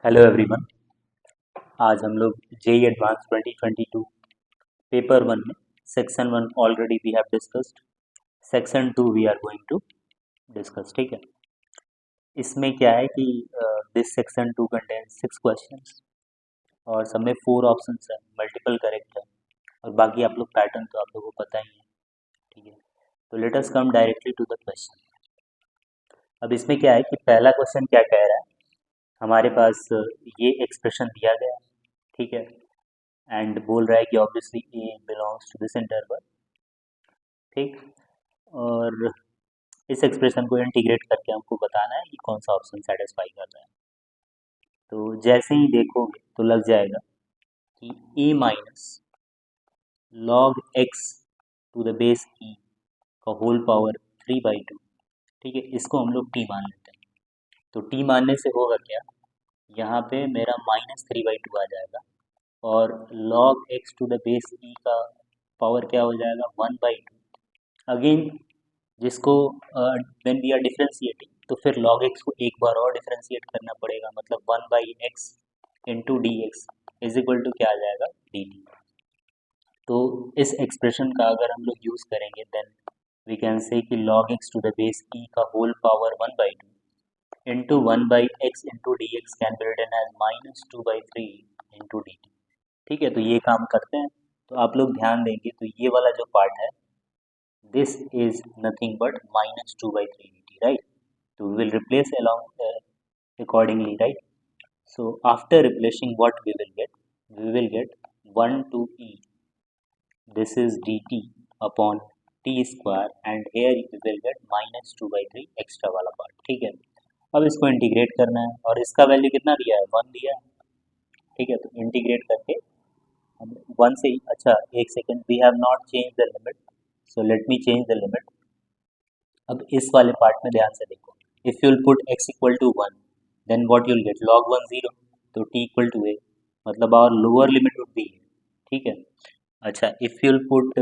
Hello everyone. आज हम लोग जेई एडवांस 2022 पेपर वन में section one already we have discussed, section two we are going to discuss. ठीक है, इसमें क्या है कि this section two contains 6 questions और सब में 4 ऑप्शंस है, मल्टीपल करेक्ट है और बाकी आप लोग पैटर्न तो आप लोगों को पता ही है। ठीक है, तो let us come directly to the question. अब इसमें क्या है कि पहला क्वेश्चन क्या कह रहा है, हमारे पास ये एक्सप्रेशन दिया गया है। ठीक है, एंड बोल रहा है कि obviously A belongs to this interval. ठीक, और इस एक्सप्रेशन को इंटीग्रेट करके हमको बताना है कि कौन सा ऑप्शन सेटिस्फाई कर रहा है। तो जैसे ही देखोगे तो लग जाएगा कि a minus log x to the base e का होल पावर 3/2। ठीक है, इसको हम लोग टी मान लेते हैं। तो टी मानने से होगा क्या, यहाँ पे मेरा -3/2 आ जाएगा और log x to the base e का पावर क्या हो जाएगा 1/2। अगेन जिसको व्हेन वी आर डिफरेंशिएटिंग तो फिर log x को एक बार और डिफरेंशिएट करना पड़ेगा, मतलब 1/x into d x is equal to क्या आ जाएगा डी टी। तो इस एक्सप्रेशन का अगर हम लोग यूज़ करेंगे देन वी कैन से कि log x to the base e का whole power 1/2 into 1/x into d x can be written as -2/3 into d t. ठीक है, तो ये काम करते हैं। तो आप लोग ध्यान देंगे तो ये वाला जो पार्ट है, this is nothing but -2/3 dt, right? So we will replace along accordingly, right? So after replacing, what we will get? We will get 1 to e. This is dt upon t square, and here we will get -2/3 extra वाला part। ठीक है, अब इसको integrate करना है और इसका value कितना दिया है, 1 दिया है। ठीक है, तो इंटीग्रेट करके हम 1 से ही, अच्छा एक second, we have not change the limit, so let me change the limit. अब इस वाले पार्ट में ध्यान से देखो, if you'll put x equal to 1 then what you'll get log 1 0, तो t इक्वल टू a, मतलब our lower limit would be a। ठीक है, अच्छा if you'll put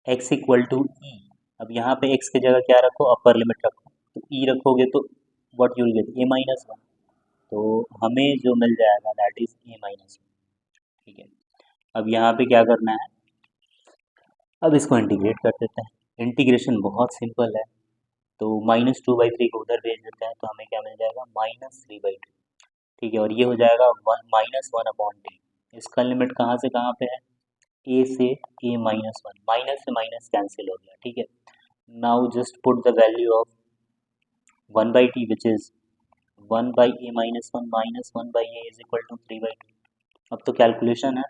x equal to e, अब यहाँ पे x की जगह क्या रखो, अपर लिमिट रखो, तो e रखोगे तो व्हाट यूल गेट a-1, तो हमें जो मिल जाएगा दैट इज a-1। ठीक है, अब यहाँ पे क्या करना है, अब इसको इंटीग्रेट कर देते हैं। इंटीग्रेशन बहुत सिंपल है, तो -2/3 को उधर भेज देते हैं तो हमें क्या मिल जाएगा -3/2। ठीक है, और ये हो जाएगा -1/t। इसका लिमिट कहाँ से कहाँ पे है, a से a-1, माइनस से माइनस कैंसिल हो गया। ठीक है, now just put the value of 1/t which is 1/a-1 -1/a is equal to 3/2। अब तो कैलकुलेशन है,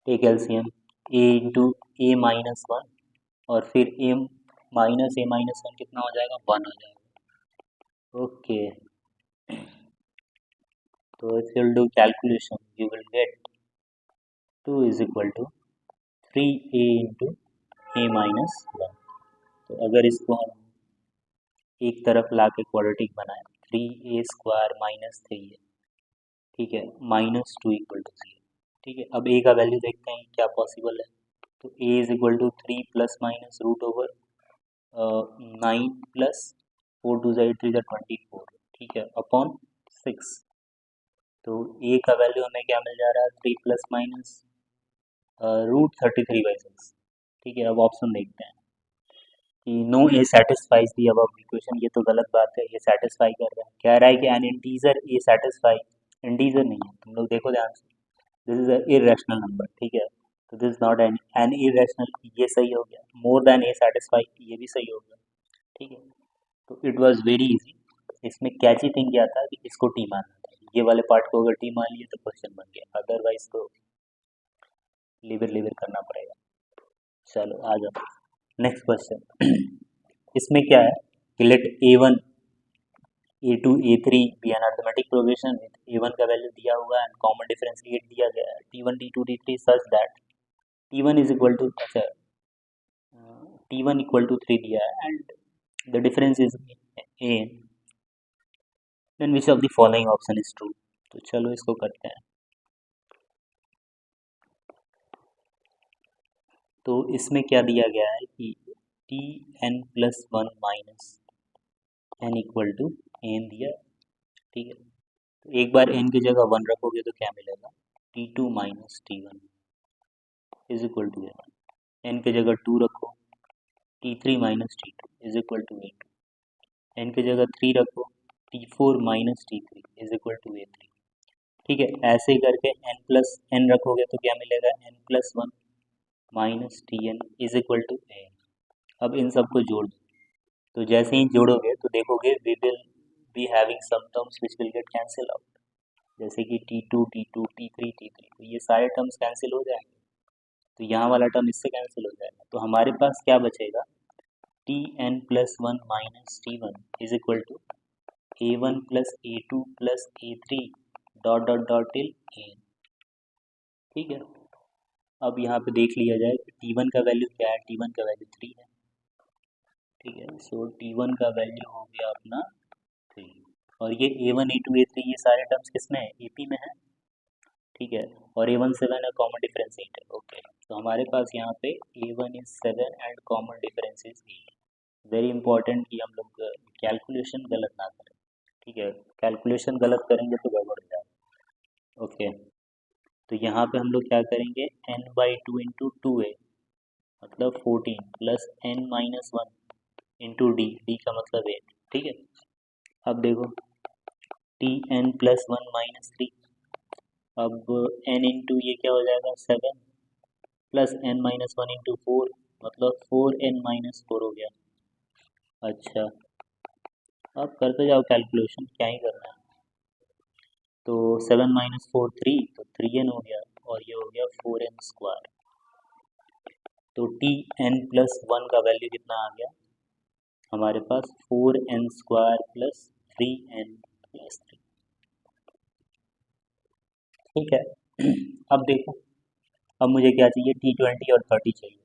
take LCM a into a-1 और फिर a-1 कितना हो जाएगा, 1 हो जाएगा। ओके, तो if you'll do calculation you will get 2 is equal to 3a into a-1। तो अगर इसको हम एक तरफ ला के क्वाड्रेटिक बनाए, 3a² -3 है। ठीक है, -2 इक्वल टू 0। ठीक है, अब a का वैल्यू देखते हैं क्या पॉसिबल है। तो a is equal to 3 plus minus root over 9 plus 4 2 8 3 24। ठीक है, अपॉन 6। तो a का वैल्यू हमें क्या मिल जा रहा है, 3 प्लस माइनस √33/6। ठीक है, अब ऑप्शन देखते हैं कि no a satisfies the above equation, ये तो गलत बात है, ये सेटिस्फाई कर रहा है। कह रहा है कि N integer a satisfy, integer नहीं है, तुम लोग देखो ध्यान से, this is a irrational number. ठीक है, तो दिस नॉट एन इरेशनल, ये सही हो गया। मोर देन ए सेटिस्फाई, ये भी सही हो गया। ठीक है, तो इट वाज वेरी इजी। इसमें कैची थिंग क्या था कि इसको टी मानना था, ये वाले पार्ट को अगर टी मान लिए तो क्वेश्चन बन गया, अदरवाइज तो लिवर लिवर करना पड़ेगा। चलो आ जाओ नेक्स्ट क्वेश्चन। इसमें क्या है कि let a1 a2 a3 be an arithmetic progression with a1 का वैल्यू दिया हुआ है एंड कॉमन डिफरेंस दिया गया है t1 t2 t3 such that t1 is equal to, अच्छा t1 इक्वल टू 3 दिया है and the difference is a, then which of the following option is true. तो चलो इसको करते हैं। तो इसमें क्या दिया गया है कि t n plus one minus n equal to n दिया। ठीक है, एक बार n की जगह 1 रखोगे तो क्या मिलेगा, T2 minus T1 is equal to A1। n की जगह 2 रखो, T3 minus T2 is equal to A2। n की जगह 3 रखो, T4 minus T3 is equal to A3। ठीक है, ऐसे ही करके n प्लस n रखोगे तो क्या मिलेगा, n plus 1 minus Tn is equal to A। अब इन सबको जोड़ दो, तो जैसे ही जोड़ोगे तो देखोगे we will be having some terms which will get cancel out, जैसे कि T2 T2 T3 T3, तो ये सारे टर्म्स कैंसिल हो जाएंगे, तो यहाँ वाला टर्म इससे कैंसिल हो जाएगा, तो हमारे पास क्या बचेगा, Tn plus 1 minus T1 is equal to A1 plus A2 plus A3 dot dot dot till An। ठीक है, अब यहाँ पे देख लिया जाए कि T1 का वैल्यू क्या है, T1 का वैल्यू 3 है। ठीक है, सो T1 का वैल्यू हो गया अपना 3, और ये A1 A2 A3 ये सारे टर्म्स किसमें है, AP में है। ठीक है, और A1 7 है, कॉमन डिफरेंस 8 है। ओके, तो हमारे पास यहाँ पे A1 is 7 and common difference is 8। Very important कि हम लोग कैलकुलेशन गलत ना करें। ठीक है, कैलकुलेशन गलत करेंगे तो गड़बड़ हो जाएगा। ओके, तो यहाँ पे हम लोग क्या करेंगे, n/2 इंटू 2a मतलब 14 प्लस n-1 इंटू डी का मतलब 8। ठीक है, अब देखो Tn प्लस 1 माइनस 3, अब n इंटू ये क्या हो जाएगा 7 प्लस n-1 इंटू 4 मतलब 4n-4 हो गया। अच्छा, अब करते जाओ कैलकुलेशन, क्या ही करना है, तो 7 माइनस 4 3, तो 3n हो गया, और ये हो गया 4n स्क्वायर। तो Tn प्लस 1 का वैल्यू कितना आ गया हमारे पास, 4n square plus 3n plus 3। ठीक है, अब देखो, अब मुझे क्या चाहिए, T20 और 30 चाहिए,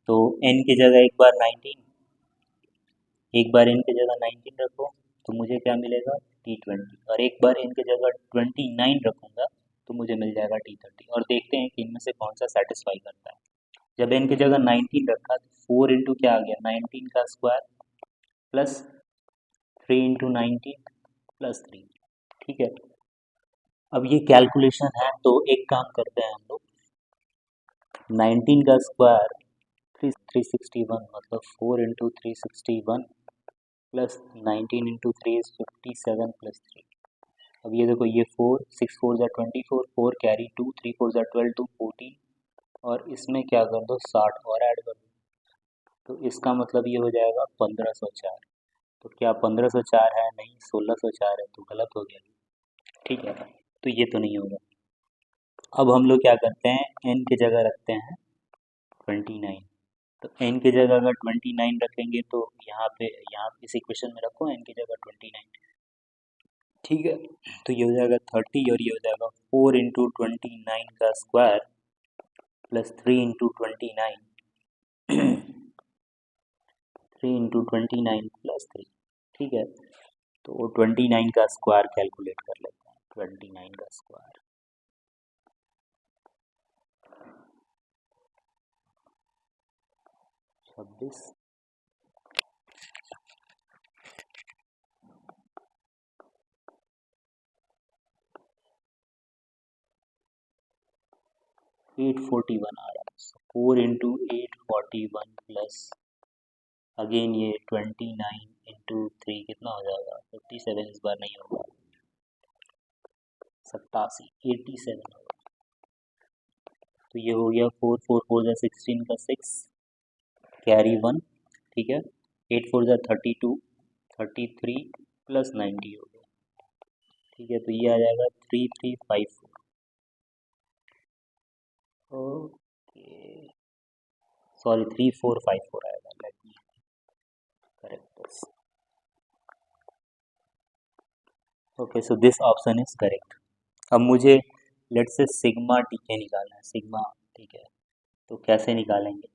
तो n की जगह एक बार 19, एक बार n की जगह 19 रखो तो मुझे क्या मिलेगा, T20, और एक बार n की जगह 29 रखूँगा तो मुझे मिल जाएगा T30, और देखते हैं कि इनमें से कौन सा सेटिस्फाई करता है। जब n की जगह 19 रखा तो 4 इंटू क्या आ गया, 19 का स्क्वायर प्लस 3 इंटू 19 प्लस 3। ठीक है, अब ये कैलकुलेशन है तो एक काम करते हैं हम लोग, 19 का स्क्वायर 361 मतलब 4 into 361 plus 19 into 3 is 57 plus 3। अब ये देखो, ये 4 6 4 ज़ा 24, 4 कैरी 2 3 4 ज़ा 12 2 14, और इसमें क्या कर दो 60 और ऐड कर दो, तो इसका मतलब ये हो जाएगा 1504। तो क्या 1504 है, नहीं 1604 है, तो गलत हो गया। ठीक है, तो ये तो नहीं होगा। अब हम लोग क्या करते हैं, n की जगह रखते हैं 29, तो n की जगह अगर 29 रखेंगे तो यहाँ इस इक्वेशन में रखो n की जगह 29। ठीक है, तो ये हो जाएगा 30, और ये हो जाएगा 4 इंटू 29 का square plus 3 into 29 3 into 29 plus 3। ठीक है, तो 29 का स्क्वायर कैलकुलेट कर लेते हैं, 29 का स्क्वायर 26, एट 41 आ रहा है, 4 इंटू 841 प्लस अगेन ये 29 इंटू 3 कितना हो जाएगा, 57, इस बार नहीं होगा, 87 87 होगा। तो ये हो गया 4 4 4 ज़ा 16 का 6 कैरी 1। ठीक है, 8 4 ज़ा 32 33 प्लस 90 हो गया। ठीक है, तो ये आ जाएगा 3354। ओके, सॉरी 3454 आएगा, let me correct this. Okay, so this option is correct. अब मुझे लेट से सिग्मा टीके निकालना है, सिग्मा। ठीक है, तो कैसे निकालेंगे,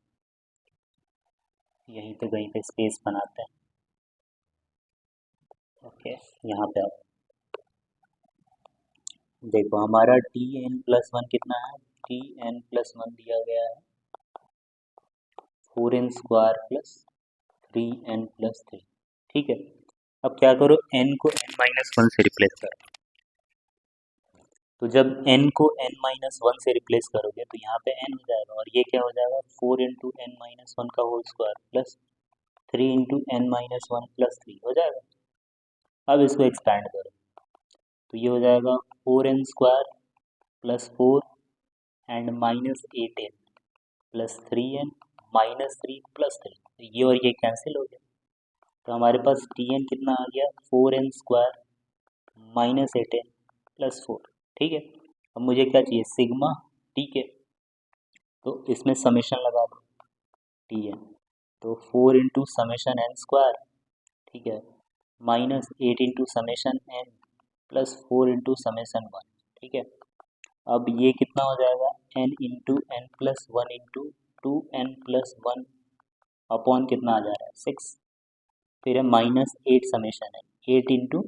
यहीं पे कहीं पे स्पेस बनाते हैं। ओके, यहाँ पे आप देखो, हमारा Tn+1 कितना है, Tn+1 दिया गया है 4n square plus 3n plus 3। ठीक है, अब क्या करो, n को n-1 से रिप्लेस करो, तो जब n को n-1 से रिप्लेस करोगे तो यहाँ पे n हो जाएगा, और ये क्या हो जाएगा 4 × n-1 का whole square plus 3 × n-1 plus 3 हो जाएगा। अब इसको एक्सपैंड करो तो ये हो जाएगा 4n² plus 4 and minus 8n plus 3n minus 3 plus 3, ये और ये कैंसिल हो गया। तो हमारे पास tn कितना आ गया 4n² माइनस 8n प्लस 4। ठीक है, अब मुझे क्या चाहिए सिग्मा। ठीक है, तो इसमें समेशन लगा दो tn, तो 4 × समेशन n²। ठीक है, minus 8 × summation n plus 4 × summation 1। ठीक है, अब ये कितना हो जाएगा n × n plus 1 × 2n plus 1 upon कितना आ जा रहा है 6। फिर है माइनस 8 समेशन है 8 ×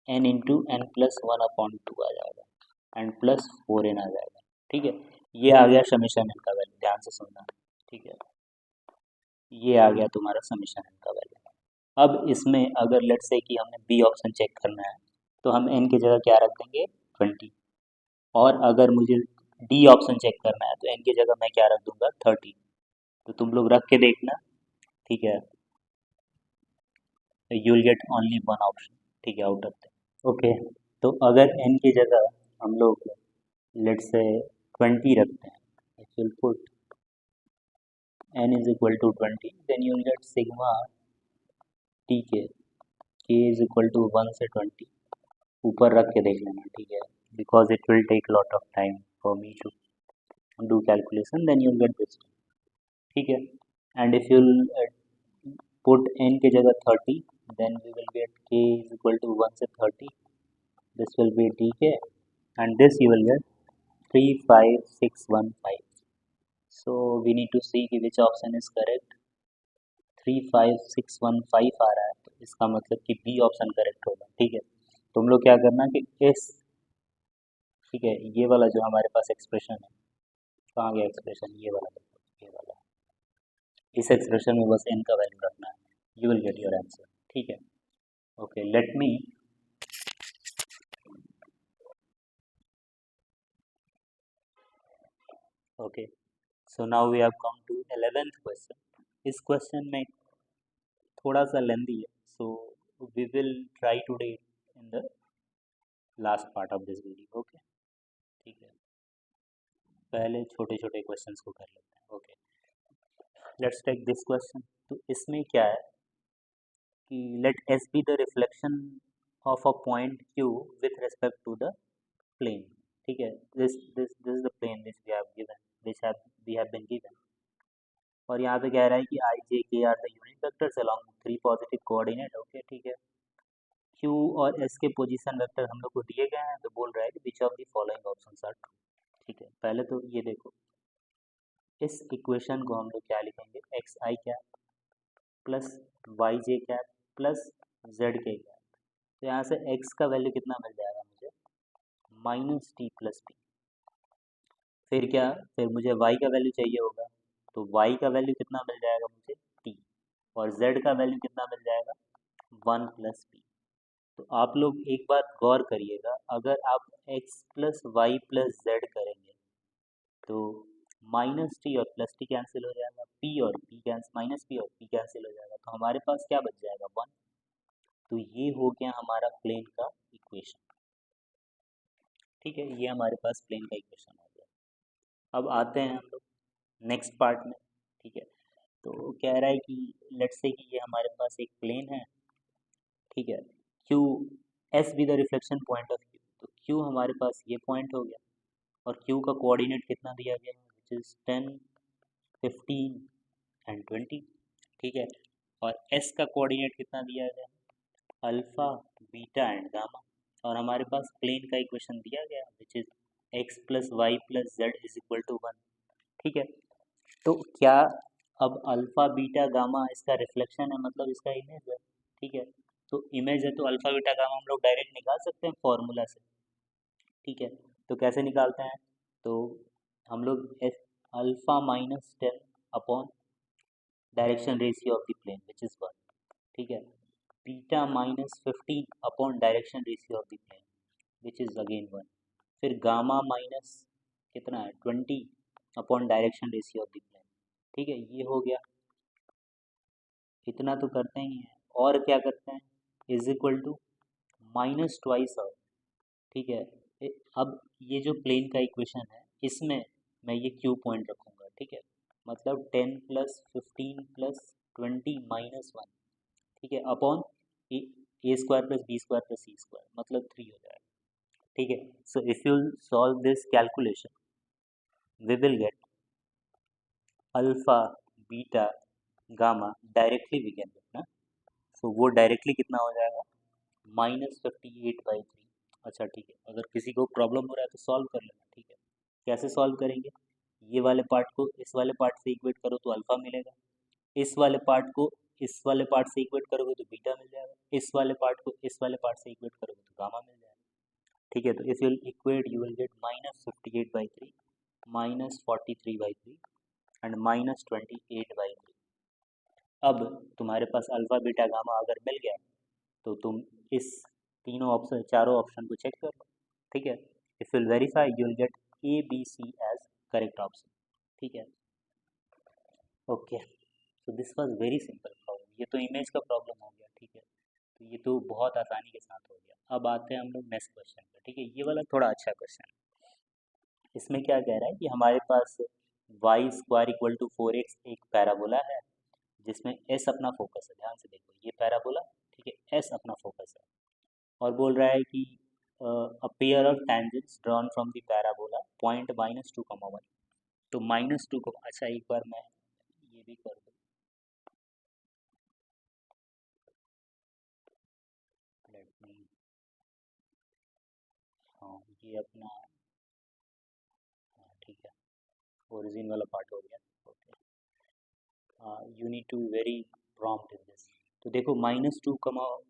n प्लस 1 अपॉन 2 आ जाएगा एंड प्लस 4n आ जाएगा। ठीक है, ये आ गया समेशन n का वैल्यू, ध्यान से सुनना। ठीक है, ये आ गया तुम्हारा समेशन n का वैल्यू। अब इसमें अगर लेट से कि हमें बी ऑप्शन चेक करना है तो हम n की जगह क्या रख देंगे 20, और अगर मुझे डी ऑप्शन चेक करना है तो n की जगह मैं क्या रख दूंगा 30। तो तुम लोग रख के देखना। ठीक है, you will get only one option. ठीक है, आउट ऑफ द। ओके, तो अगर n की जगह हम लोग लेट से 20 रखते हैं, if you put n is equal to 20, then you will get sigma tk, k is equal to 1 से 20 ऊपर रख के देख लेना। ठीक है, because it will take lot of time for me to do calculation, then you will get this. ठीक है, and if you put n की जगह 30, then we will get k is equal to 1 से 30, this will be tk, and this you will get 35615। so we need to see कि which option is correct। 35615 आ रहा है, तो इसका मतलब कि बी ऑप्शन करेक्ट होगा। ठीक है, तुम लोग क्या करना कि इस, ठीक है, ये वाला जो हमारे पास एक्सप्रेशन है, कहाँ गया एक्सप्रेशन, ये वाला देखो, ये वाला, इस एक्सप्रेशन में बस n का वैल्यू रखना है, you will get your answer. ठीक है, okay, let me okay, so now we have come to 11th question. इस क्वेश्चन में थोड़ा सा लेंदी है, so we will try to do in the last part of this video. Okay, ठीक है, पहले छोटे छोटे क्वेश्चंस को कर लेते हैं। Okay, let's take this question. तो इसमें क्या है कि let S be the reflection of a point Q with respect to the plane. ठीक है, this is the plane which we have given, which we have been given, और यहाँ पे कह रहा है कि i j k are the unit vectors along 3 positive coordinate. Okay, ठीक है, क्यू और एस के पोजीशन वेक्टर हम लोग को दिए गए हैं, तो बोल रहा है कि which of the following options are true. ठीक है, पहले तो ये देखो, इस इक्वेशन को हम लोग क्या लिखेंगे, एक्स आई कैप प्लस वाई जे कैप प्लस जेड के कैप। तो यहाँ से एक्स का वैल्यू कितना मिल जाएगा मुझे माइनस टी प्लस पी। फिर क्या, फिर मुझे वाई का वैल्यू चाहिए होगा, तो वाई का वैल्यू कितना मिल जाएगा मुझे टी, और जेड का वैल्यू कितना मिल जाएगा 1 प्लस पी। तो आप लोग एक बात गौर करिएगा, अगर आप x plus y plus z करेंगे तो माइनस टी और प्लस टी कैंसिल हो जाएगा, पी और पी कैंसिल, माइनस पी और पी कैंसिल हो जाएगा, तो हमारे पास क्या बच जाएगा 1। तो ये हो गया हमारा प्लेन का इक्वेशन। ठीक है, ये हमारे पास प्लेन का इक्वेशन हो गया। अब आते हैं हम लोग नेक्स्ट पार्ट में। ठीक है, तो कह रहा है कि लेट्स से कि ये हमारे पास एक प्लेन है। ठीक है, Q S be the reflection point of Q, तो क्यू हमारे पास ये पॉइंट हो गया, और क्यू का कोऑर्डिनेट कितना दिया गया है विच इज 10, 15 एंड 20। ठीक है, और एस का कोऑर्डिनेट कितना दिया गया है अल्फा बीटा एंड गामा, और हमारे पास प्लेन का इक्वेशन दिया गया which is x plus y plus z is equal to 1। ठीक है, तो क्या अब अल्फा बीटा गामा इसका रिफ्लेक्शन है, मतलब इसका इमेज है। ठीक है, तो इमेज है तो अल्फा बीटा गामा हम लोग डायरेक्ट निकाल सकते हैं फॉर्मूला से। ठीक है, तो कैसे निकालते हैं, तो हम लोग as alpha minus 10 upon direction ratio of the plane which is 1। ठीक है, beta minus 15 upon direction ratio of the plane which is again 1। फिर गामा माइनस कितना है 20 upon direction ratio of the plane. ठीक है, ये हो गया, इतना तो करते ही हैं। और क्या करते हैं, is equal to minus twice of. ठीक है, अब ये जो प्लेन का इक्वेशन है इसमें मैं ये क्यू पॉइंट रखूँगा। ठीक है, मतलब 10 प्लस 15 प्लस 20 माइनस 1। ठीक है, upon a square plus b square plus c square मतलब 3 हो जाएगा। ठीक है, so if you solve this calculation we will get alpha beta gamma directly we can get ना। सो वो डायरेक्टली कितना हो जाएगा, -58/3। अच्छा ठीक है, अगर किसी को प्रॉब्लम हो रहा है तो सॉल्व कर लेना। ठीक है, कैसे सॉल्व करेंगे, ये वाले पार्ट को इस वाले पार्ट से इक्वेट करो तो अल्फा मिलेगा, इस वाले पार्ट को इस वाले पार्ट से इक्वेट करोगे तो बीटा मिल जाएगा, इस वाले पार्ट को इस वाले पार्ट से इक्वेट करोगे तो गामा मिल जाएगा। ठीक है, तो if you equate you will gate -58/3 -43/3 and -28/3। अब तुम्हारे पास अल्फा बीटा गामा अगर मिल गया तो तुम इस तीनों ऑप्शन चारों ऑप्शन को चेक कर लो। ठीक है, if will verify you will get a b c as correct option. ठीक है, ओके, तो this was very simple problem. ये तो इमेज का प्रॉब्लम हो गया। ठीक है, तो ये तो बहुत आसानी के साथ हो गया। अब आते हैं हम लोग नेक्स्ट क्वेश्चन पर। ठीक है, ये वाला थोड़ा अच्छा क्वेश्चन है। इसमें क्या कह रहा है कि हमारे पास y square equal to 4x एक पैराबोला है जिसमें एस अपना फोकस है। ध्यान से देखो, ये पैराबोला, ठीक है, एस अपना फोकस है। और बोल रहा है कि a pair of tangents drawn from the parabola point -2, 1। तो -2 को, अच्छा एक बार मैं ये भी कर दूँ, लेट मी, हाँ ये अपना, हाँ ठीक है, ओरिजिन वाला पार्ट हो गया। Okay, you need to be very prompt in this. तो देखो -2,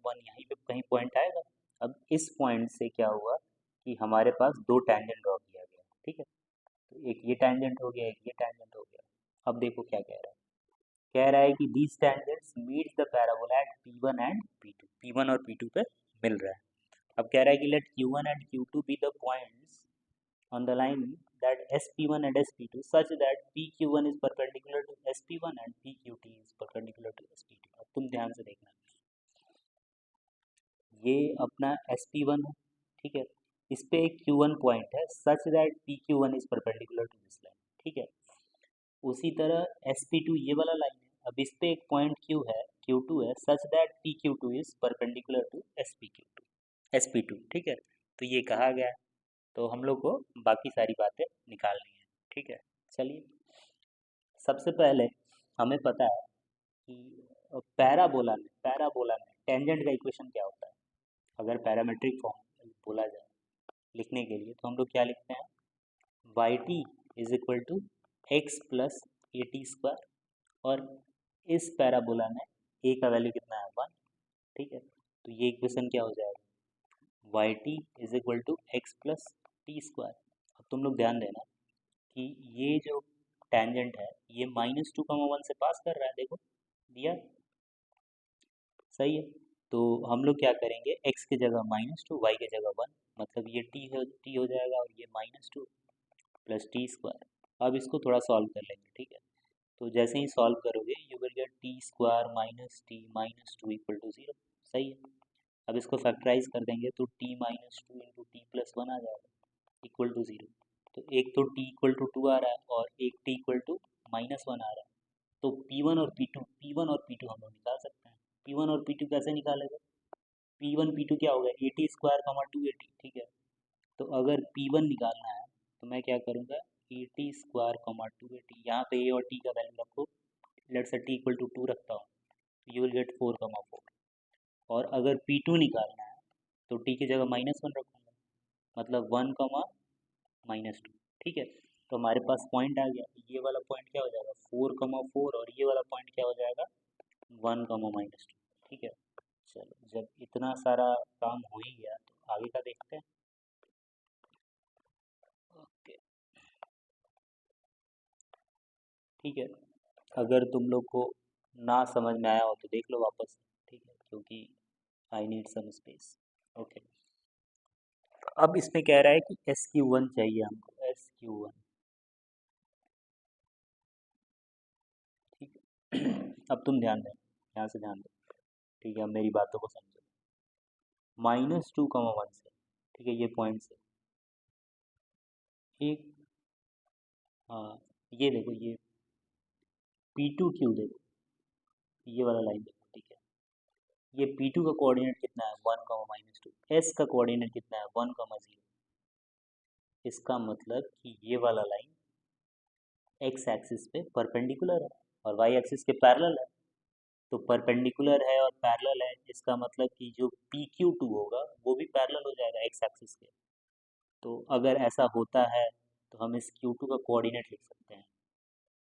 1 यहीं पे कहीं पॉइंट आएगा। अब इस पॉइंट से क्या हुआ कि हमारे पास दो टैंजेंट ड्रॉ किया गया। ठीक है, तो एक ये टैंजेंट हो गया, एक ये टैंजेंट हो गया। अब देखो क्या कह रहा है, कह रहा है कि these tangents meet the parabola at P1 and P2। P1 और P2 पे मिल रहा है। अब कह रहा है कि let Q1 and Q2 be the points on the line that SP1 and SP2 such that PQ1 is perpendicular to SP1 and PQT is perpendicular to SP2। अब तुम ध्यान से देखना, ये अपना SP1 है। ठीक है, इस पे एक Q1 पॉइंट है such that PQ1 is perpendicular to this line। ठीक है, उसी तरह SP2 ये वाला लाइन है। अब इस पे एक पॉइंट Q है, Q2 है such that PQ2 is perpendicular to SP2। ठीक है, तो ये कहा गया है। तो हम लोग को बाकी सारी बातें निकालनी है। ठीक है, चलिए, सबसे पहले हमें पता है कि पैराबोला में टेंजेंट का इक्वेशन क्या होता है। अगर पैरामेट्रिक फॉर्म बोला जाए लिखने के लिए तो हम लोग क्या लिखते हैं, y t is equal to x plus a t square. और इस पैराबोला में ए का वैल्यू कितना है, 1। ठीक है, तो ये इक्वेशन क्या हो जाएगा, y t is equal to x plus t square. अब तुम लोग ध्यान देना कि ये जो टेंजेंट है ये -2, 1 से पास कर रहा है। देखो दिया, सही है। तो हम लोग क्या करेंगे, x की जगह -2, y की जगह 1, मतलब ये t हो जाएगा और ये -2 प्लस टी स्क्वायर। अब इसको थोड़ा सॉल्व कर लेंगे। ठीक है, तो जैसे ही सॉल्व करोगे you will get t square minus t minus 2 equal to 0। सही है, अब इसको फैक्टराइज कर देंगे तो टी -2 इंटू टी प्लस 1 आ जाएगा इक्वल टू 0। तो एक तो टी इक्वल टू 2 आ रहा है और एक टी इक्वल टू -1 आ रहा है। तो P1 और P2 हम लोग निकाल सकते हैं। P1 और P2 कैसे निकालेंगे, P1 P2 क्या होगा, ए टी स्क्वायर कमा 2AT। ठीक है, तो अगर P1 निकालना है तो मैं क्या करूँगा, ए टी स्क्वायर कमा 2AT, यहाँ पे ए और टी का वैल्यू रखो, let's say T equal to 2 रखता हूँ, यू विल गेट 4, 4। और अगर P2 निकालना है तो टी की जगह -1 रखूँगा, मतलब 1, -2। ठीक है, तो हमारे पास पॉइंट आ गया। ये वाला पॉइंट क्या हो जाएगा, 4, 4, और ये वाला पॉइंट क्या हो जाएगा, 1, -2। ठीक है, चलो जब इतना सारा काम हो ही गया तो आगे का देखते हैं। ओके, ठीक है, अगर तुम लोग को ना समझ में आया हो तो देख लो वापस। ठीक है, क्योंकि I need some space. Okay, अब इसमें कह रहा है कि SQ1 चाहिए हमको, SQ1। ठीक है। अब तुम ध्यान दो, यहाँ से ध्यान दो। ठीक है, अब मेरी बातों को समझो। -2, 1 से, ठीक है, ये पॉइंट से एक, हाँ, ये देखो, ये P2Q देखो, ये वाला लाइन देखो। ठीक है, ये P2 का कोऑर्डिनेट कितना है, 1, -2। S का कोऑर्डिनेट कितना है, 1, 0। इसका मतलब कि ये वाला लाइन x एक्सिस पे परपेंडिकुलर है और y एक्सिस के पैरेलल है। तो परपेंडिकुलर है और पैरेलल है, इसका मतलब कि जो PQ2 होगा वो भी पैरेलल हो जाएगा x एक्सिस के। तो अगर ऐसा होता है तो हम इस Q2 का कोऑर्डिनेट लिख सकते हैं।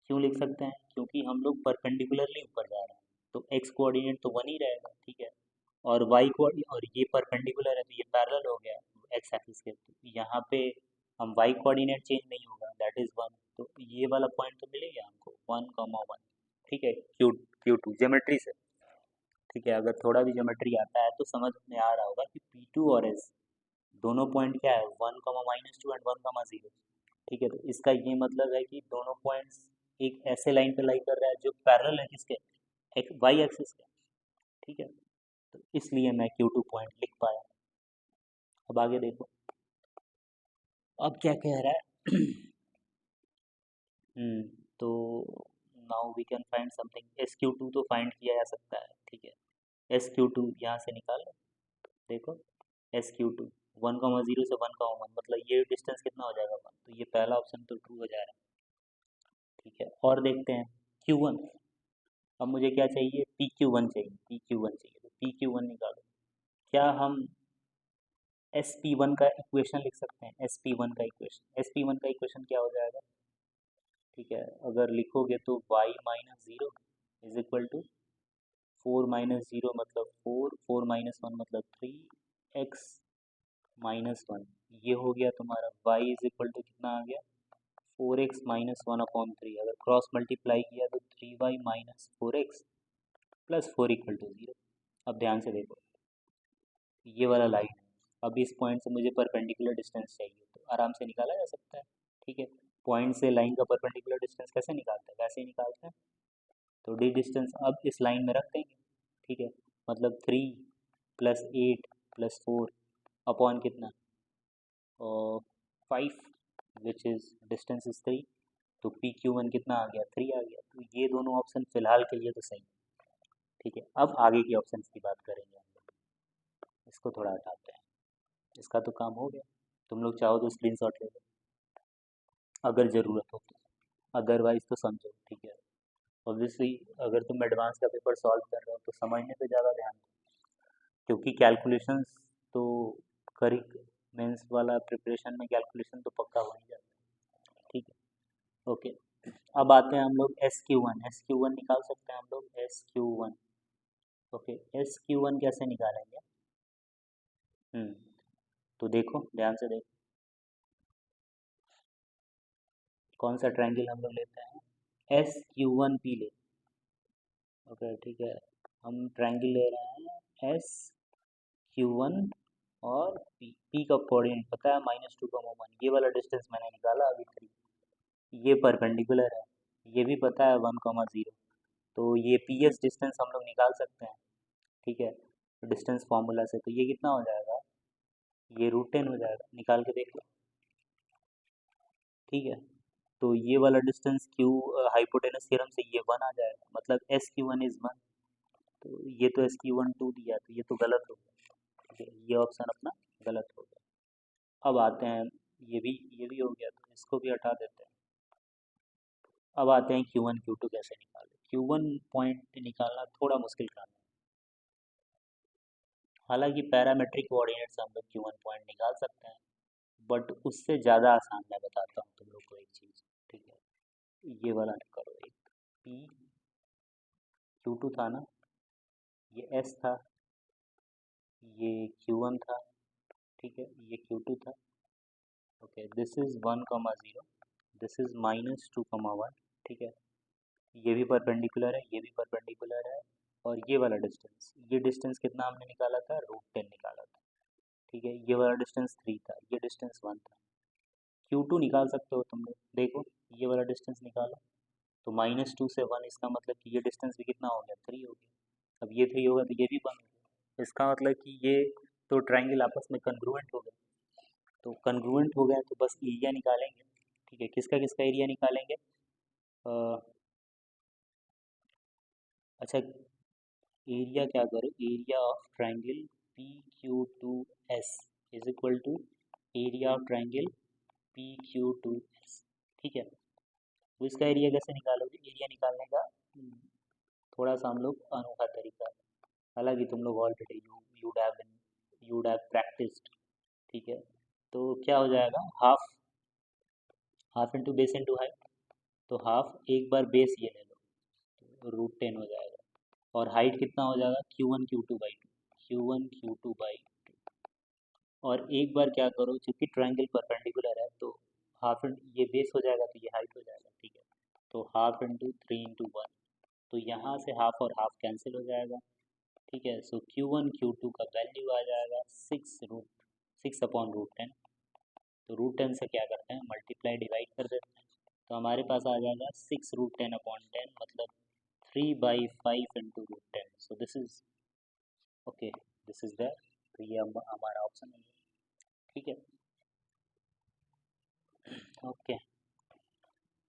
क्यों लिख सकते हैं, क्योंकि हम लोग परपेंडिकुलरली ऊपर जा रहे हैं, तो x कोऑर्डिनेट तो 1 ही रहेगा। ठीक है, और y को, और ये परपेंडिकुलर है तो ये पैरेलल हो गया x एक्सिस के, तो यहाँ पे हम y कोऑर्डिनेट चेंज नहीं होगा, दैट इज 1। तो ये वाला पॉइंट तो मिलेगा हमको, 1, 1। ठीक है, Q2 ज्योमेट्री से। ठीक है, अगर थोड़ा भी ज्योमेट्री आता है तो समझ में आ रहा होगा कि P2 और S दोनों पॉइंट क्या है, 1, -2 एंड 1, 0। ठीक है, तो इसका ये मतलब है कि दोनों पॉइंट्स एक ऐसे लाइन पे लाई कर रहा है जो पैरेलल है किसके, वाई एक्सिस के। ठीक है, तो इसलिए मैं Q2 पॉइंट लिख पाया। अब आगे देखो, अब क्या कह रहा है। तो now we can find something, SQ2 तो फाइंड किया जा सकता है। ठीक है, SQ2 यहाँ से निकालो, देखो SQ2 1, 0 से 1, 1, मतलब ये डिस्टेंस कितना हो जाएगा, 1। तो ये पहला ऑप्शन तो ट्रू हो जा रहा है। ठीक है, और देखते हैं Q1। अब मुझे क्या चाहिए, PQ1 चाहिए, PQ1 चाहिए, तो PQ1 निकालो। क्या हम SP1 का इक्वेशन लिख सकते हैं, SP1 का इक्वेशन, SP1 का इक्वेशन क्या हो जाएगा। ठीक है, अगर लिखोगे तो y-0 इज इक्वल टू 4 - 0 मतलब 4, 4 - 1 मतलब 3, x-1। ये हो गया तुम्हारा, y इज इक्वल टू कितना आ गया, 4x - 1/3। अगर क्रॉस मल्टीप्लाई किया तो 3y - 4x plus 4 equal to 0। अब ध्यान से देखो, ये वाला लाइन है, अब इस पॉइंट से मुझे परपेंडिकुलर डिस्टेंस चाहिए, तो आराम से निकाला जा सकता है। ठीक है, पॉइंट से लाइन का परपेंडिकुलर डिस्टेंस कैसे निकालते हैं, वैसे ही निकालते हैं। तो डी डिस्टेंस अब इस लाइन में रख देंगे। ठीक है, मतलब 3 + 8 + 4 अपॉन कितना, और 5, विच इज़ डिस्टेंस इज 3। तो PQ1 कितना आ गया, 3 आ गया। तो ये दोनों ऑप्शन फिलहाल के लिए तो सही है। ठीक है, अब आगे के ऑप्शन की बात करेंगे हम लोग। इसको थोड़ा हटाते हैं, इसका तो काम हो गया। तुम लोग चाहो तो स्क्रीनशॉट ले लो अगर ज़रूरत हो तो, अदरवाइज तो समझो। ठीक है, ऑब्वियसली अगर तुम एडवांस का पेपर सॉल्व कर रहे हो तो समझने पे ज़्यादा ध्यान दो, क्योंकि कैलकुलेशंस तो करी, मेंस वाला प्रिपरेशन में कैलकुलेशन तो पक्का हो ही जाता है। ठीक है, ओके। अब आते हैं हम लोग SQ1, SQ1 निकाल सकते हैं हम लोग, SQ1। ओके, SQ1 कैसे निकालेंगे। हम्म तो देखो, ध्यान से देखो, कौन सा ट्रायंगल हम लोग लेते हैं, SQ1P ले। ओके, ठीक है, हम ट्रायंगल ले रहे हैं SQ1 और P का कोऑर्डिनेट पता है, -2, 1। ये वाला डिस्टेंस मैंने निकाला अभी 3, ये परपेंडिकुलर है, ये भी पता है 1, 0। तो ये PS डिस्टेंस हम लोग निकाल सकते हैं। ठीक है, डिस्टेंस फार्मूला से, तो ये कितना हो जाएगा, ये √10 हो जाएगा, निकाल के देख लो। ठीक है, तो ये वाला डिस्टेंस Q हाइपोटेनस थ्योरम से ये 1 आ जाएगा, मतलब SQ1 इज 1। तो ये तो SQ1 2 दिया, तो ये तो गलत हो गया। ठीक है, ये ऑप्शन अपना गलत हो गया। अब आते हैं, ये भी हो गया, तो इसको भी हटा देते हैं। अब आते हैं Q1 Q2 कैसे निकालें। Q1 पॉइंट निकालना थोड़ा मुश्किल काम है, हालांकि पैरामेट्रिक कोऑर्डिनेट से हम लोग Q1 पॉइंट निकाल सकते हैं, बट उससे ज़्यादा आसान मैं बताता हूँ तुम लोग को एक चीज़। ठीक है, ये वाला करो, एक P Q2 था ना, ये S था, ये Q1 था। ठीक है, ये Q2 था। Okay, this is 1, 0, this is -2, 1। ठीक है, ये भी परपेंडिकुलर है, ये भी परपेंडिकुलर है, और ये वाला डिस्टेंस, ये डिस्टेंस कितना हमने निकाला था, √10 निकाला था। ठीक है, ये वाला डिस्टेंस 3 था, ये डिस्टेंस 1 था। Q2 निकाल सकते हो तुम लोग, देखो ये वाला डिस्टेंस निकालो, तो -2 से 1, इसका मतलब कि ये डिस्टेंस भी कितना हो गया, 3 हो गया। अब ये 3 होगा तो ये भी 1 हो गया, इसका मतलब कि ये तो ट्रायंगल आपस में कन्ग्रुएंट हो गए। तो कन्ग्रुएंट हो गए तो बस एरिया निकालेंगे। ठीक है, किसका किसका एरिया निकालेंगे? अच्छा, एरिया क्या करो, area of triangle PQ2S is equal to area of triangle PQ2S। ठीक है, तो इसका एरिया कैसे निकालोगे? एरिया निकालने का थोड़ा सा हम लोग अनोखा तरीका है, हालांकि तुम लोग ऑलरेडी you'd have practiced। ठीक है, तो क्या हो जाएगा, half, half into base into height, तो हाफ एक बार बेस ये ले लो, तो √10 हो जाएगा, और हाइट कितना हो जाएगा, Q1 Q2 बाई 2, और एक बार क्या करो, चूंकि ट्रायंगल परपेंडिकुलर है तो हाफ, ये बेस हो जाएगा तो ये हाइट हो जाएगा। ठीक है, तो हाफ इंटू 3 इंटू 1, तो यहाँ से हाफ और हाफ कैंसिल हो जाएगा। ठीक है, सो Q1 Q2 का वैल्यू आ जाएगा 6/√10। तो √10 से क्या करते हैं, मल्टीप्लाई डिवाइड कर देते हैं, तो हमारे पास आ जाएगा 6√10/10, मतलब 3/5 into √10। So this is okay, this is that, तो ये हमारा ऑप्शन है। ठीक है, okay,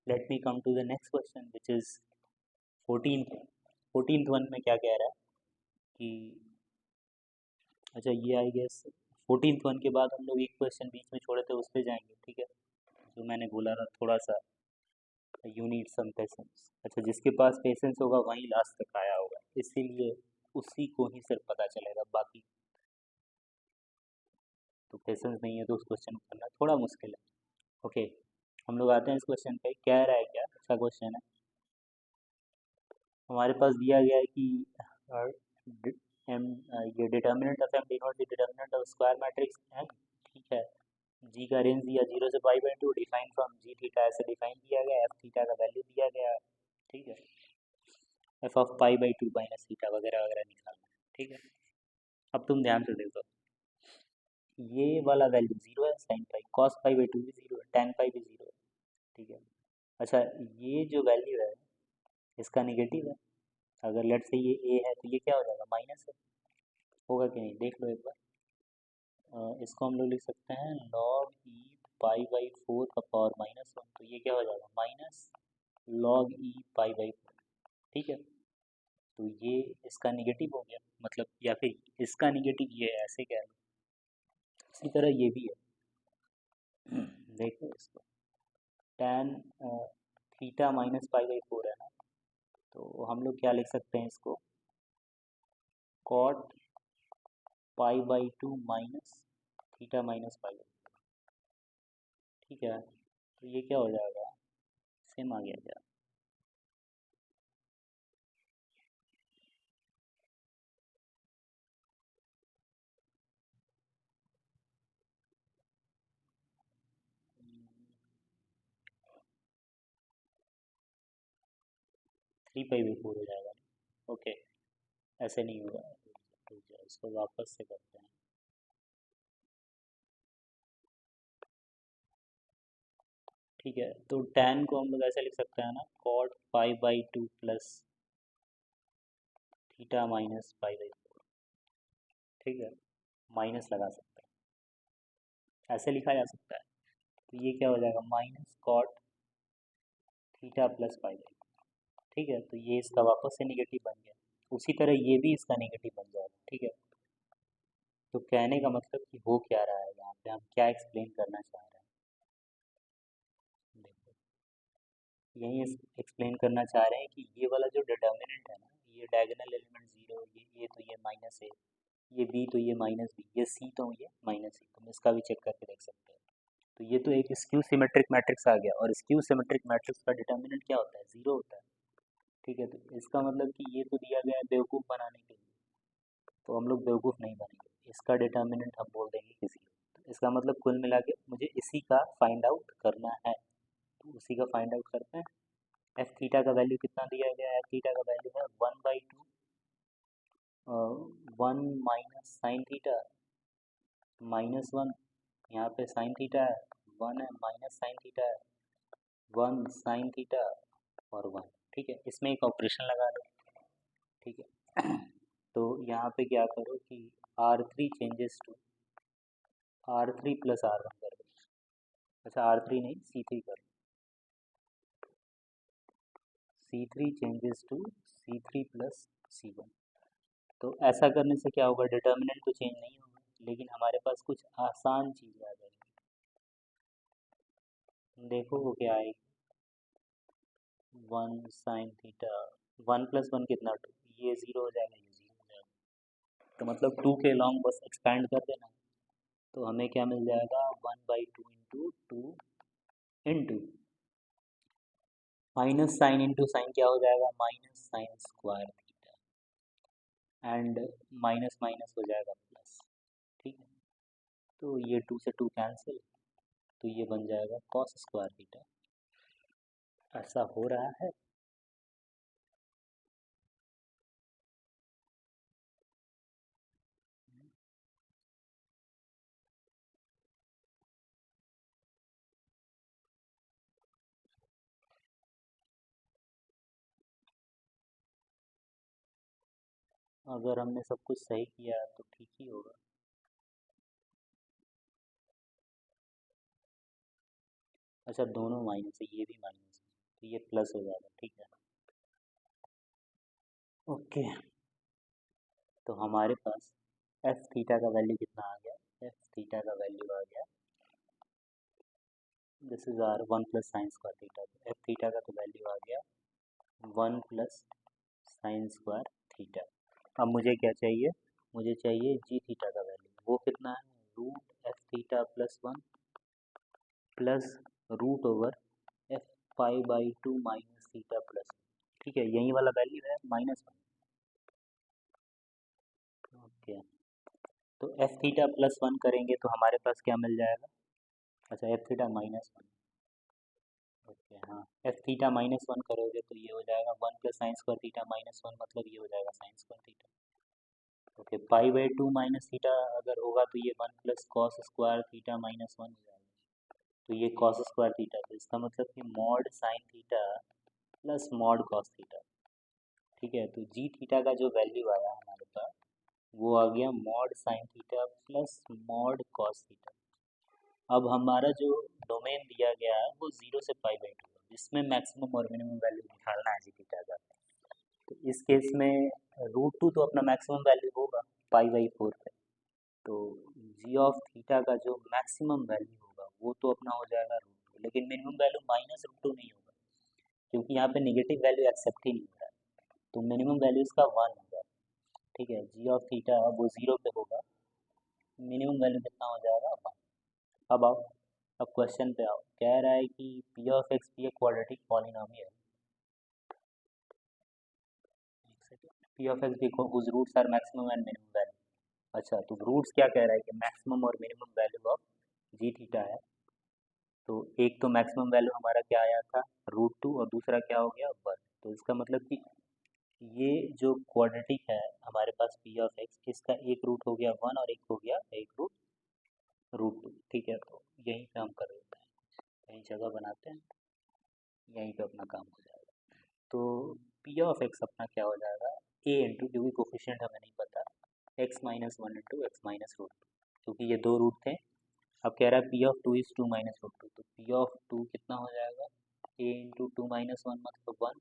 let me come to the next question which is 14th one में क्या कह रहा है कि, अच्छा ये आई गेस 14th वन के बाद हम लोग एक क्वेश्चन बीच में छोड़े थे, उस पर जाएंगे। ठीक है, जो मैंने बोला था थोड़ा सा, यू नीड सम पेशेंस। अच्छा, जिसके पास पेशेंस होगा वहीं लास्ट तक आया होगा, इसीलिए उसी को ही सिर्फ पता चलेगा, बाकी तो पेशेंस नहीं है तो उस क्वेश्चन को करना थोड़ा मुश्किल है। ओके, हम लोग आते हैं इस क्वेश्चन पे, कह रहा है क्या, अच्छा क्वेश्चन है। हमारे पास दिया गया है कि एम, ये determinant of M denote the determinant of square matrix M. ठीक है, जी का रेंज दिया 0 से π/2, डिफाइन फ्रॉम जी थीटा, ऐसे डिफाइन किया गया, एफ थीटा का वैल्यू दिया गया। ठीक है, एफ ऑफ π/2 माइनस थीटा वगैरह वगैरह निकालना है। ठीक है, अब तुम ध्यान से देखो, ये वाला वैल्यू 0 है, साइन पाई, कॉस π/2 भी 0 है, टेन पाई भी 0 है। ठीक है, अच्छा ये जो वैल्यू है इसका निगेटिव है, अगर लेट से ये ए है तो ये क्या हो जाएगा, माइनस है, होगा कि नहीं देख लो एक बार। इसको हम लोग लिख सकते हैं log e π/4 का पावर -1, तो ये क्या हो जाएगा, माइनस log e π/4। ठीक है, तो ये इसका निगेटिव हो गया, मतलब या फिर इसका निगेटिव ये है, ऐसे कह लो। इसी तरह ये भी है, देखो इसको, tan थीटा -π/4 है ना, तो हम लोग क्या लिख सकते हैं इसको, cot π/2 माइनस थीटा -π/4। ठीक है, तो ये क्या हो जाएगा, सेम आ गया क्या, 3π/4 हो जाएगा। ओके, ऐसे नहीं होगा, रुक जाओ, इसको वापस से करते हैं। ठीक है, तो tan को हम लोग ऐसे लिख सकते हैं ना, cot π/2 प्लस थीटा -π/4। ठीक है, माइनस लगा सकते हैं, ऐसे लिखा जा सकता है, तो ये क्या हो जाएगा, माइनस कॉट थीटा प्लस π/4। ठीक है, तो ये इसका वापस से निगेटिव बन गया, उसी तरह ये भी इसका निगेटिव बन जाएगा। ठीक है, तो कहने का मतलब कि हो क्या रहा है यहाँ पे, हम क्या एक्सप्लेन करना चाह रहे हैं, देखो यही एक्सप्लेन करना चाह रहे हैं कि ये वाला जो डिटर्मिनेंट है ना, ये डायगोनल एलिमेंट 0, ये तो ये -a, ये b तो ये -b, ये c तो ये -c, तुम इसका भी चेक करके देख सकते हो। तो ये तो एक स्क्यू सिमेट्रिक मैट्रिक्स आ गया, और स्क्यू सिमेट्रिक मैट्रिक्स का डिटर्मिनेंट क्या होता है, 0 होता है। ठीक है, तो इसका मतलब कि ये तो दिया गया है बेवकूफ़ बनाने के लिए, तो हम लोग बेवकूफ़ नहीं बनेंगे, इसका डिटर्मिनेंट हम बोल देंगे कि 0। तो इसका मतलब कुल मिला के मुझे इसी का फाइंड आउट करना है, तो उसी का फाइंड आउट करते हैं। एफ थीटा का वैल्यू कितना दिया गया है, एफ थीटा का वैल्यू है 1/2 1 माइनस साइन थीटा -1, यहाँ पे साइन थीटा है 1 है, माइनस साइन थीटा है 1 साइन थीटा और 1। ठीक है, इसमें एक ऑपरेशन लगा लो। ठीक है तो यहाँ पे क्या करो कि R3 changes to R3 plus R1 कर दो। अच्छा R3 नहीं C3 करो, C3 changes to C3 plus C1। तो ऐसा करने से क्या होगा, डिटर्मिनेंट तो चेंज नहीं होगा लेकिन हमारे पास कुछ आसान चीज़ें आ जाएंगी। देखो वो क्या आएगी, 1 साइन थीटा 1 प्लस 1 कितना 2, ये 0 हो जाएगा, ये 0 हो जाएगा। तो मतलब 2 के लॉन्ग बस एक्सपैंड कर देना, तो हमें क्या मिल जाएगा 1/2 into 2 into minus sine into sine क्या हो जाएगा, minus sign square theta and minus minus हो जाएगा प्लस। ठीक है, तो ये 2 से 2 कैंसिल, तो ये बन जाएगा कॉस स्क्वायर थीटा। ऐसा हो रहा है। अगर हमने सब कुछ सही किया तो ठीक ही होगा। अच्छा दोनों माइनस है, ये भी माइनस है, तो ये प्लस हो जाएगा। ठीक है, ओके। तो हमारे पास एफ थीटा का वैल्यू कितना आ गया, एफ थीटा का वैल्यू आ गया, this is are 1 plus sine square theta. F theta का तो वैल्यू आ गया 1 प्लस साइन स्क्वायर थीटा। अब मुझे क्या चाहिए, मुझे चाहिए जी थीटा का वैल्यू, वो कितना है, root f theta plus 1 plus root over f पाई/2 माइनस थीटा प्लस। ठीक है, यही वाला वैल्यू है -1। ओके, तो एफ थीटा प्लस 1 करेंगे तो हमारे पास क्या मिल जाएगा, अच्छा एफ थीटा -1। ओके हाँ, एफ थीटा -1 करोगे तो ये हो जाएगा 1 प्लस साइन स्क्वायर थीटा -1, मतलब ये हो जाएगा साइन स्क्वायर थीटा। ओके, पाई/2 माइनस थीटा अगर होगा तो ये 1 प्लस कॉस स्क्वायर थीटा -1 हो जाएगा, तो ये कॉस स्क्वायर थीटा, तो इसका मतलब कि mod sine theta plus mod cos theta. ठीक है, तो जी थीटा का जो वैल्यू आया हमारे पास वो आ गया mod sine theta plus mod cos theta. अब हमारा जो डोमेन दिया गया है वो 0 से पाई/2 है, जिसमें मैक्सिमम और मिनिमम वैल्यू निकालना है जी थीटा का। तो इस केस में √2 तो अपना मैक्सिमम वैल्यू होगा पाई/4 पे, तो जी ऑफ थीटा का जो मैक्सिमम वैल्यू होगा वो तो अपना हो जाएगा √2, लेकिन मिनिमम वैल्यू -√2 नहीं होगा क्योंकि यहाँ पे नेगेटिव वैल्यू एक्सेप्ट ही नहीं हो रहा है, तो मिनिमम वैल्यू इसका 1 होगा। ठीक है, जी ऑफ थीटा वो 0 पे होगा, मिनिमम वैल्यू कितना हो जाएगा 1। अब आओ, अब क्वेश्चन पे आओ, कह रहा है कि पी ऑफ एक्स भी एक quadratic polynomial, p of x भी whose roots are maximum and minimum value. अच्छा तो रूट्स क्या कह रहा है कि मैक्सिमम और minimum value of g theta है, तो एक तो मैक्सिमम वैल्यू हमारा क्या आया था √2 और दूसरा क्या हो गया 1। तो इसका मतलब कि ये जो क्वाड्रेटिक है हमारे पास पी ऑफ एक्स, इसका एक रूट हो गया 1 और एक हो गया एक रूट √2। ठीक है, तो यहीं पे हम कर देते हैं, कहीं जगह बनाते हैं, यहीं पे अपना काम हो जाएगा। तो पी ऑफ एक्स अपना क्या हो जाएगा, ए इंटू, क्योंकि कोफिशिएंट हमें नहीं पता, x-1 इंटू x-√2, क्योंकि ये दो रूट थे। अब कह रहा है p of 2 is 2 minus root two, तो पी ऑफ 2 कितना हो जाएगा, ए इंटू 2-1 मतलब 1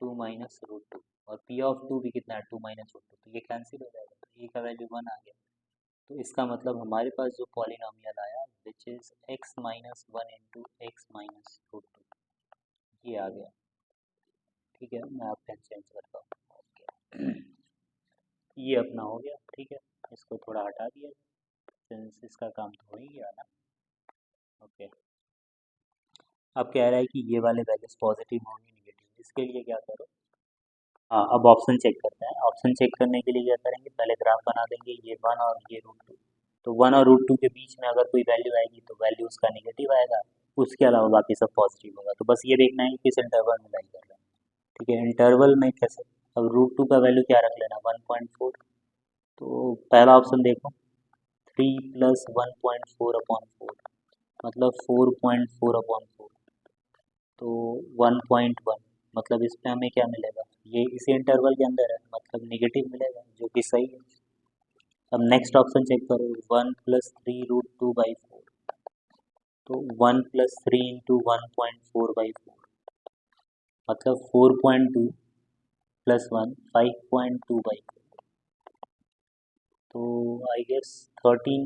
2 माइनस √2, और पी ऑफ 2 भी कितना है 2 माइनस √2, तो ये कैंसिल हो जाएगा, तो ए का वैल्यू 1 आ गया। तो इसका मतलब हमारे पास जो पॉलिनॉमियल आया which is x-1 into x-√2, ये आ गया। ठीक है, मैं आप पेन चेंज करता हूँ। ओके ये अपना हो गया। ठीक है, इसको थोड़ा हटा दिया सिंस इसका काम तो हो ही गया ना। ओके, अब कह रहा है कि ये वाले वैल्यूज पॉजिटिव होंगे निगेटिव, इसके लिए क्या करो, हाँ अब ऑप्शन चेक करते हैं। ऑप्शन चेक करने के लिए क्या करेंगे, पहले ग्राफ बना देंगे, ये 1 और ये √2, तो 1 और √2 के बीच में अगर कोई वैल्यू आएगी तो वैल्यू उसका निगेटिव आएगा, उसके अलावा बाकी सब पॉजिटिव होगा। तो बस ये देखना है कि किस इंटरवल में लाई कर रहा है। ठीक है, इंटरवल में कैसे, अब √2 का वैल्यू क्या रख लेना 1.4, तो पहला ऑप्शन देखो 3 प्लस 1.4/4 मतलब 4.4/4, तो 1.1 मतलब इस पे हमें क्या मिलेगा, ये इसी इंटरवल के अंदर है मतलब निगेटिव मिलेगा जो कि सही है। अब नेक्स्ट ऑप्शन चेक करो, 1+3√2/4, तो 1+3 × 1.4/4 मतलब 4.2 + 1 5.2/4, तो आई गेस 13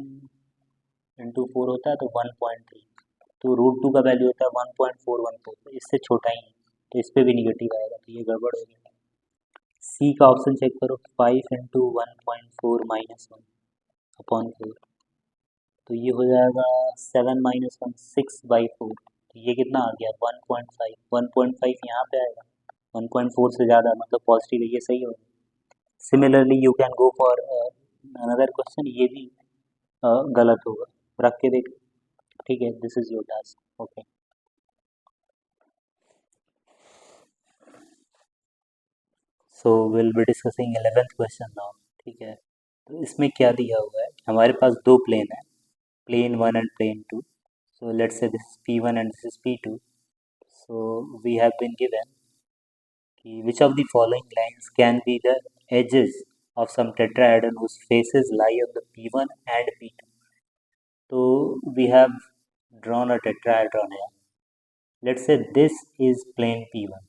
× 4 होता है तो 1.3, तो √2 का वैल्यू होता है 1.414, तो इससे छोटा ही है, तो इस पे भी निगेटिव आएगा, तो ये गड़बड़ हो गया। सी का ऑप्शन चेक करो, 5 × 1.4 - 1/4, तो ये हो जाएगा 7 - 1 6/4, तो ये कितना आ गया 1.5, 1.5 यहाँ पे आएगा, 1.4 से ज़्यादा मतलब पॉजिटिव है, ये सही होगा। Similarly you can go for another question, ये भी गलत होगा, रख के देख, ठीक है, this is your task. Okay, so will be discussing 11th question now. ठीक है, तो इसमें क्या दिया हुआ है, हमारे पास दो प्लेन है, plane 1 and plane 2, so let's say this is P1 and this is P2, so we have been given which of the following lines can be the edges of some tetrahedron whose faces lie on the P1 and P2, so we have drawn a tetrahedron here, let's say this is plane P1,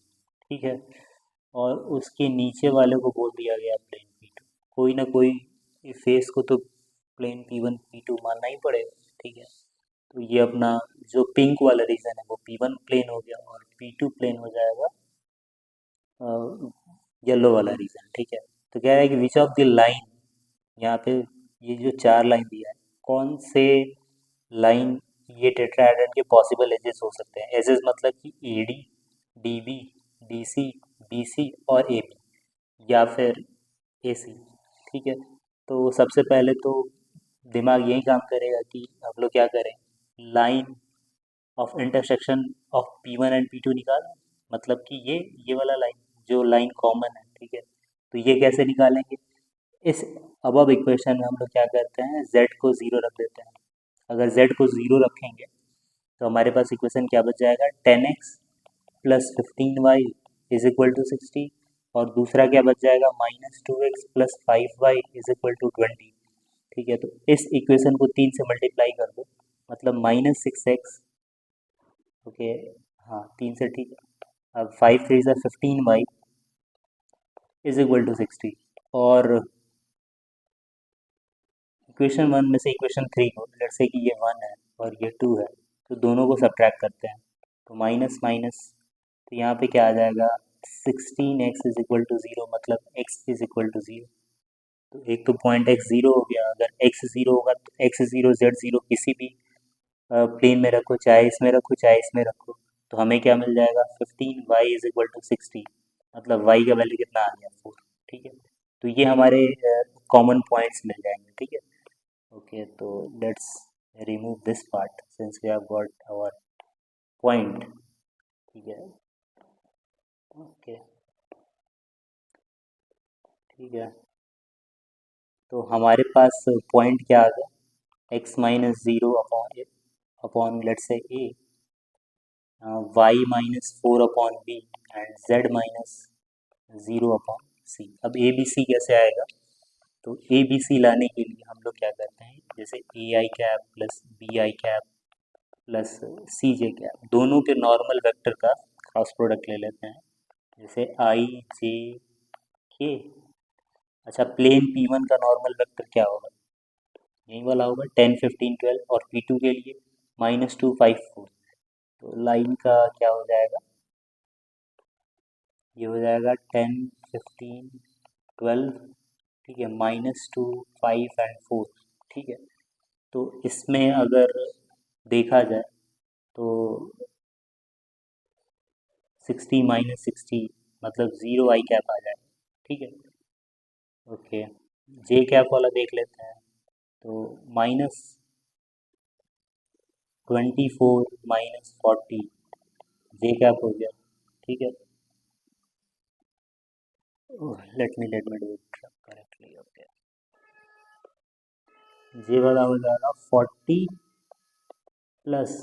ठीक है, और उसके नीचे वाले को बोल दिया गया प्लेन P2, कोई ना कोई फेस को तो प्लेन P1 P2 मानना ही पड़ेगा, ठीक है, तो ये अपना जो पिंक वाला रीजन है वो P1 प्लेन हो गया और P2 प्लेन हो जाएगा येलो वाला रीजन, ठीक है, तो कह रहा है कि विच ऑफ द लाइन, यहाँ पे ये जो चार लाइन दिया है, कौन से लाइन ये टेट्राहेड्रन के पॉसिबल एजेस हो सकते हैं, एजेस मतलब कि AD, DB, DC, BC और AB या फिर AC, ठीक है, तो सबसे पहले तो दिमाग यही काम करेगा कि हम लोग क्या करें, line of intersection of P1 and P2 निकाल, मतलब कि ये वाला लाइन जो लाइन कॉमन है, ठीक है, तो ये कैसे निकालेंगे, इस अबव इक्वेशन में हम लोग क्या करते हैं, z को 0 रख देते हैं, अगर z को 0 रखेंगे तो हमारे पास इक्वेशन क्या बच जाएगा, 10x + 15y = 60, और दूसरा क्या बच जाएगा, -2x + 5y = 20, ठीक है, तो इस इक्वेशन को 3 से मल्टीप्लाई कर दो, मतलब -6x, ओके, हाँ 3 से, ठीक है, अब 5 3 = 15y = 60, और इक्वेशन 1 में से इक्वेशन 3 को, लेट्स से कि ये 1 है और ये 2 है, तो दोनों को सब्ट्रैक्ट करते हैं, तो माइनस माइनस, तो यहाँ पे क्या आ जाएगा, 16x = 0 मतलब x = 0, तो एक तो पॉइंट x 0 हो गया, अगर x 0 होगा तो x 0 z 0 किसी भी प्लेन में रखो, चाहे इसमें रखो चाहे इसमें रखो, तो हमें क्या मिल जाएगा, 15y = 60, मतलब y का वैल्यू कितना आ गया, 4, ठीक है, तो ये हमारे कॉमन पॉइंट्स मिल जाएंगे, ठीक है, ओके, तो let's remove this part since we have got our point, ठीक है, ओके, ठीक है, तो हमारे पास पॉइंट क्या आ गया, x - 0 upon let's say a, y - 4/b and z - 0/c। अब ए बी सी कैसे आएगा, तो ए बी सी लाने के लिए हम लोग क्या करते हैं, जैसे AI cap plus BI cap plus CJ cap, दोनों के नॉर्मल वेक्टर का क्रॉस प्रोडक्ट ले लेते हैं, जैसे IJK, अच्छा प्लेन P1 का नॉर्मल वेक्टर क्या होगा, यही वाला होगा 10 15 12, और P2 के लिए -2 5 4, तो लाइन का क्या हो जाएगा, ये हो जाएगा 10 15 12, ठीक है, -2 5 एंड 4, ठीक है, तो इसमें अगर देखा जाए तो 60 - 60 मतलब 0 आई कैप आ जाएगा, ठीक है, ओके, जे कैप वाला देख लेते हैं, तो -24 - 40 जे कैप हो गया, ठीक है, let me do it correctly, okay, ये वाला हो जाएगा 40 प्लस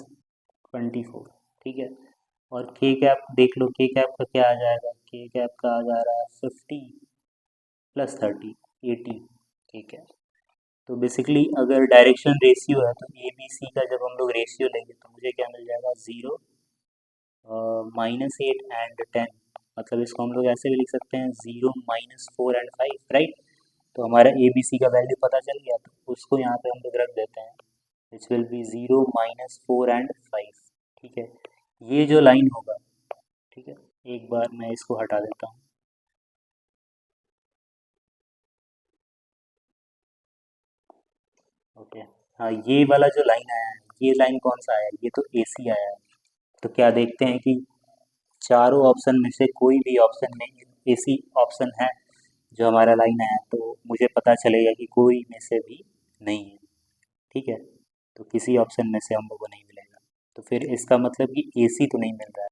24, ठीक है। और के कैप देख लो, के कैप का क्या आ जाएगा, के कैप का आ जा रहा है 50 प्लस 30, 80, ठीक है। तो बेसिकली अगर डायरेक्शन रेशियो है तो ए बी सी का जब हम लोग रेशियो लेंगे तो मुझे क्या मिल जाएगा, 0, -8 एंड 10, मतलब इसको हम लोग ऐसे भी लिख सकते हैं 0, -4 एंड 5, राइट। तो हमारा ए बी सी का वैल्यू पता चल गया, तो उसको यहाँ पे हम लोग रख देते हैं, विच विल बी 0, -4 एंड 5, ठीक है। ये जो लाइन होगा, ठीक है, एक बार मैं इसको हटा देता हूँ। ओके, हाँ, ये वाला जो लाइन आया है, ये लाइन कौन सा आया है, ये तो ए सी आया है। तो क्या देखते हैं कि चारों ऑप्शन में से कोई भी ऑप्शन में ए सी ऑप्शन है जो हमारा लाइन आया है, तो मुझे पता चलेगा कि कोई में से भी नहीं है, ठीक है। तो किसी ऑप्शन में से हम लोग को नहीं मिलेगा, तो फिर इसका मतलब कि ए सी तो नहीं मिल रहा है।